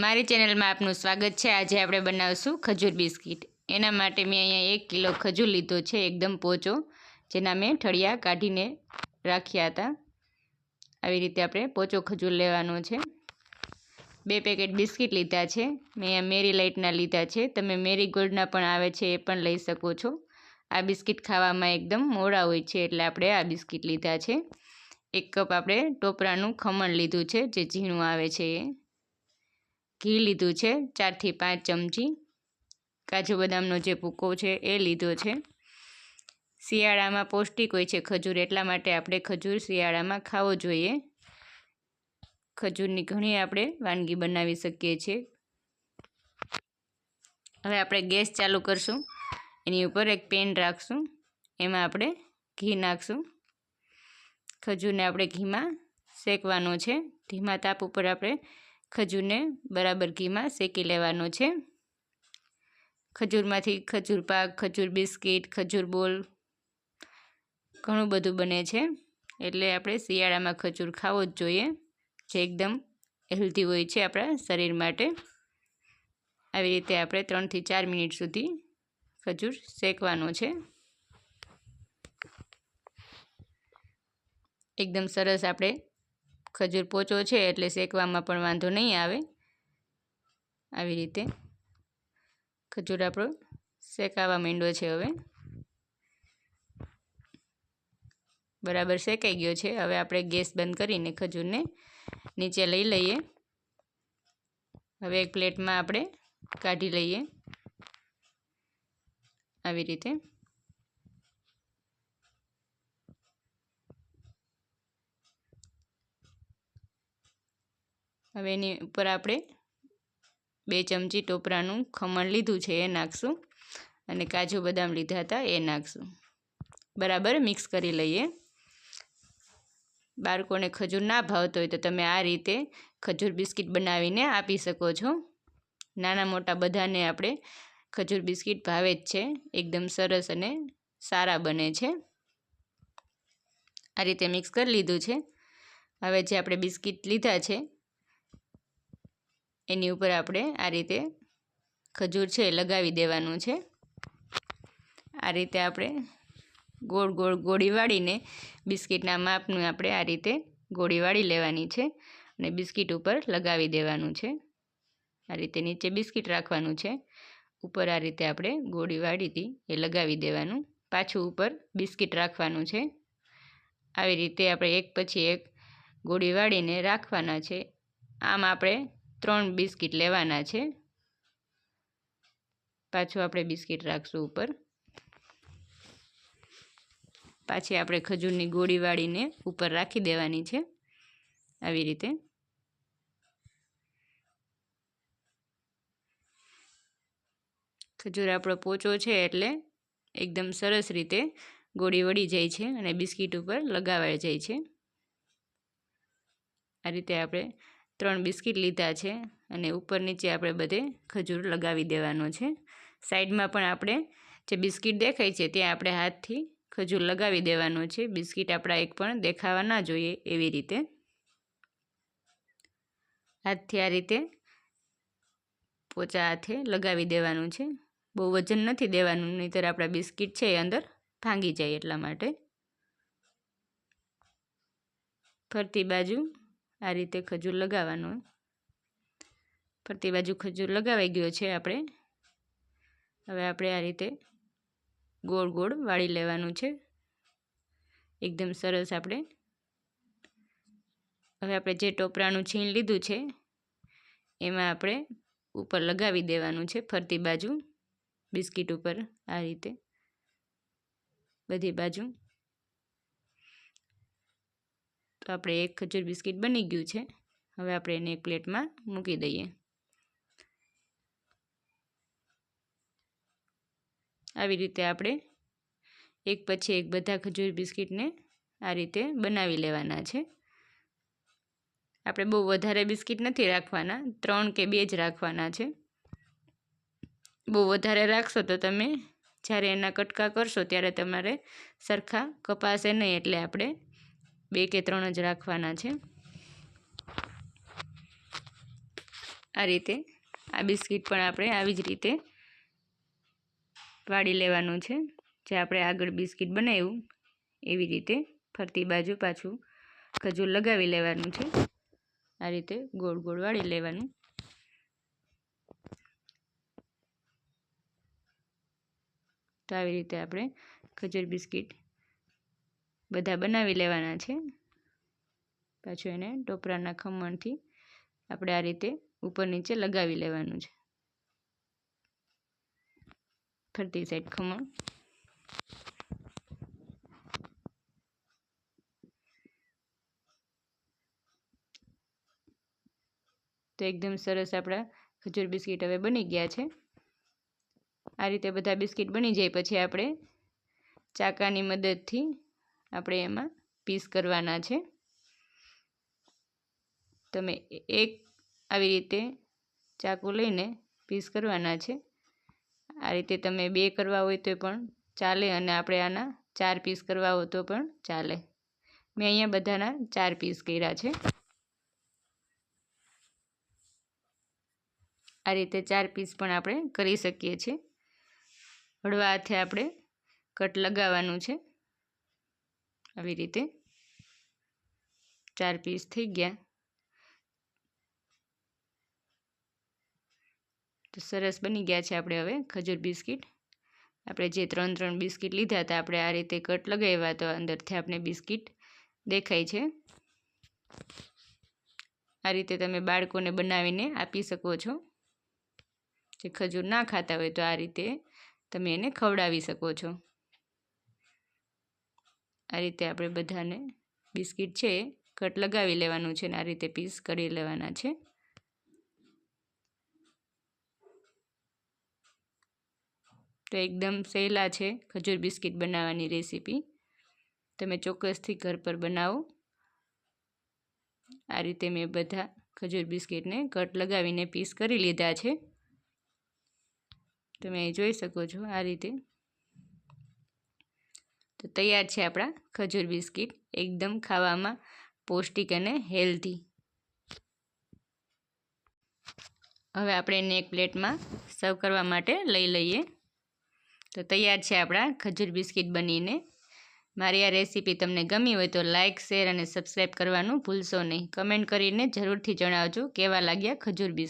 મારી ચેનલમાં આપનું સ્વાગત છે। આજે આપણે બનાવશું ખજૂર બિસ્કિટ। એના માટે મેં અહીંયા 1 કિલો ખજૂર લીધો છે, એકદમ પોચો, જેના મેં ઠળિયા કાઢીને રાખ્યા હતા। આવી રીતે આપણે પોચો ખજૂર લેવાનો છે। 2 પેકેટ બિસ્કિટ લીધા છે। મેં અહીંયા મેરી લાઇટના લીધા છે, તમે મેરી ગોલ્ડના પણ આવે છે, એ પણ લઈ શકો છો। આ બિસ્કિટ ખાવામાં એકદમ મોળા હોય છે, એટલે આપણે આ બિસ્કિટ લીધા છે। 1 કપ આપણે ટોપરાનું ખમણ લીધું છે, જે ઝીણું આવે છે એ। ઘી લીધું છે 4 થી 5 ચમચી। કાજુ બદામનો જે ભૂકો છે એ લીધો છે। શિયાળામાં પૌષ્ટિક હોય છે ખજૂર, એટલા માટે આપણે ખજૂર શિયાળામાં ખાવો જોઈએ। ખજૂરની ઘણી આપણે વાનગી બનાવી શકીએ છીએ। હવે આપણે ગેસ ચાલુ કરશું, એની ઉપર એક પેન રાખશું, એમાં આપણે ઘી નાખશું। ખજૂરને આપણે ઘીમાં શેકવાનો છે। ધીમા તાપ ઉપર આપણે ખજૂરને બરાબર ઘીમાં શેકી લેવાનો છે। ખજૂરમાંથી ખજૂર પાક, ખજૂર બિસ્કિટ, ખજૂર બોલ ઘણું બધું બને છે, એટલે આપણે શિયાળામાં ખજૂર ખાવો જ જોઈએ, જે એકદમ હેલ્ધી હોય છે આપણા શરીર માટે। આવી રીતે આપણે 3 થી 4 મિનિટ સુધી ખજૂર શેકવાનો છે। એકદમ સરસ આપણે ખજૂર પોચો છે, એટલે શેકવામાં પણ વાંધો નહીં આવે। આવી રીતે ખજૂર આપણો શેકાવા માંડ્યો છે। હવે બરાબર શેકાઈ ગયો છે। હવે આપણે ગેસ બંધ કરીને ખજૂરને નીચે લઈ લઈએ। હવે એક પ્લેટમાં આપણે કાઢી લઈએ, આવી રીતે। હવે એની ઉપર આપણે 2 ચમચી ટોપરાનું ખમણ લીધું છે એ નાખશું, અને કાજુ બદામ લીધા હતા એ નાખશું। બરાબર મિક્સ કરી લઈએ। બાળકોને ખજૂર ના ભાવતો હોય તો તમે આ રીતે ખજૂર બિસ્કિટ બનાવીને આપી શકો છો। નાના મોટા બધાને આપણે ખજૂર બિસ્કિટ ભાવે જ છે, એકદમ સરસ અને સારા બને છે। આ રીતે મિક્સ કરી લીધું છે। હવે જે આપણે બિસ્કિટ લીધા છે એની ઉપર આપણે આ રીતે ખજૂર છે લગાવી દેવાનું છે। આ રીતે આપણે ગોળ ગોળ ગોળી વાળીને બિસ્કિટના માપનું આપણે આ રીતે ગોળી વાળી લેવાની છે, અને બિસ્કિટ ઉપર લગાવી દેવાનું છે। આ રીતે નીચે બિસ્કિટ રાખવાનું છે, ઉપર આ રીતે આપણે ગોળી વાળી હતી એ લગાવી દેવાનું, પાછું ઉપર બિસ્કિટ રાખવાનું છે। આવી રીતે આપણે એક પછી એક ગોળી વાળીને રાખવાના છે। આમ આપણે 3 બિસ્કિટ લેવાના છે। પાછું આપણે બિસ્કિટ રાખશું ઉપર, પાછી આપણે ખજૂરની ગોળી વાળીને ઉપર રાખી દેવાની છે, આવી રીતે। ખજૂર આપણો પોચો છે એટલે એકદમ સરસ રીતે ગોળી વળી જાય છે અને બિસ્કિટ ઉપર લગાવાઈ જાય છે। આ રીતે આપણે 3 બિસ્કિટ લીધા છે, અને ઉપર નીચે આપણે બધે ખજૂર લગાવી દેવાનો છે। સાઈડમાં પણ આપણે જે બિસ્કિટ દેખાય છે ત્યાં આપણે હાથથી ખજૂર લગાવી દેવાનો છે। બિસ્કિટ આપણા એક પણ દેખાવા ના જોઈએ, એવી રીતે હાથથી આ રીતે પોચા હાથે લગાવી દેવાનું છે। બહુ વજન નથી દેવાનું, નહીંતર આપણા બિસ્કિટ છે એ અંદર ભાંગી જાય, એટલા માટે। ફરતી બાજુ આ રીતે ખજૂર લગાવવાનો। ફરતી બાજુ ખજૂર લગાવાઈ ગયો છે આપણે। હવે આપણે આ રીતે ગોળ ગોળ વાળી લેવાનું છે, એકદમ સરસ આપણે। હવે આપણે જે ટોપરાનું છીણ લીધું છે એમાં આપણે ઉપર લગાવી દેવાનું છે, ફરતી બાજુ બિસ્કિટ ઉપર આ રીતે બધી બાજુ। તો આપણે એક ખજૂર બિસ્કિટ બની ગયું છે। હવે આપણે એને એક પ્લેટમાં મૂકી દઈએ। આવી રીતે આપણે એક પછી એક બધા ખજૂર બિસ્કિટને આ રીતે બનાવી લેવાના છે। આપણે બહુ વધારે બિસ્કિટ નથી રાખવાના, 3 કે 2 જ રાખવાના છે। બહુ વધારે રાખશો તો તમે જ્યારે એના કટકા કરશો ત્યારે તમારે સરખા કપાશે નહીં, એટલે આપણે 2 કે 3 જ રાખવાના છે। આ રીતે આ બિસ્કિટ પણ આપણે આવી જ રીતે વાળી લેવાનું છે, જે આપણે આગળ બિસ્કિટ બનાવ્યું એવી રીતે ફરતી બાજુ પાછું ખજૂર લગાવી લેવાનું છે. આ રીતે ગોળ ગોળ વાળી લેવાનું. તો આવી રીતે આપણે ખજૂર બિસ્કિટ બધા બનાવી લેવાના છે. પાછું એને ટોપરાના ખમણથી આપણે આ રીતે ઉપર નીચે લગાવી લેવાનું છે, ફરતી સાઈડ ખમણ. તો એકદમ સરસ આપણા ખજૂર બિસ્કિટ હવે બની ગયા છે. આ રીતે બધા બિસ્કિટ બની જાય પછી આપણે ચાકાની મદદથી આપણે એમાં પીસ કરવાના છે. તમે એક આવી રીતે ચાકુ લઈને પીસ કરવાના છે. આ રીતે તમે 2 કરવા હોય તો પણ ચાલે, અને આપણે આના 4 પીસ કરવા હોય તો પણ ચાલે. મેં અહીંયા બધાના 4 પીસ કર્યા છે. આ રીતે 4 પીસ પણ આપણે કરી શકીએ છીએ. હળવા હાથે આપણે કટ લગાવવાનું છે. આવી રીતે 4 પીસ થઈ ગયા. તો સરસ બની ગયા છે આપણે હવે ખજૂર બિસ્કિટ. આપણે જે 3 બિસ્કિટ લીધા હતા આપણે આ રીતે કટ લગાવ્યા તો અંદરથી આપણે બિસ્કિટ દેખાય છે. આ રીતે તમે બાળકોને બનાવીને આપી શકો છો. જે ખજૂર ના ખાતા હોય તો આ રીતે તમે એને ખવડાવી શકો છો. આ રીતે આપણે બધાને બિસ્કિટ છે કટ લગાવી લેવાનું છે, અને આ રીતે પીસ કરી લેવાના છે. તો એકદમ સહેલા છે ખજૂર બિસ્કિટ બનાવવાની રેસીપી. તમે ચોક્કસથી ઘર પર બનાવો. આ રીતે મેં બધા ખજૂર બિસ્કિટને કટ લગાવીને પીસ કરી લીધા છે. તમે જોઈ શકો છો આ રીતે. તો તૈયાર છે આપણા ખજૂર બિસ્કિટ, એકદમ ખાવામાં પૌષ્ટિક અને હેલ્ધી. હવે આપણે એને એક પ્લેટમાં સર્વ કરવા માટે લઈ લઈએ. તો તૈયાર છે આપણા ખજૂર બિસ્કિટ બનીને. મારી આ રેસીપી તમને ગમી હોય તો લાઇક, શેર અને સબસ્ક્રાઈબ કરવાનું ભૂલશો નહીં. કમેન્ટ કરીને જરૂરથી જણાવજો કેવા લાગ્યા ખજૂર બિસ્કિટ.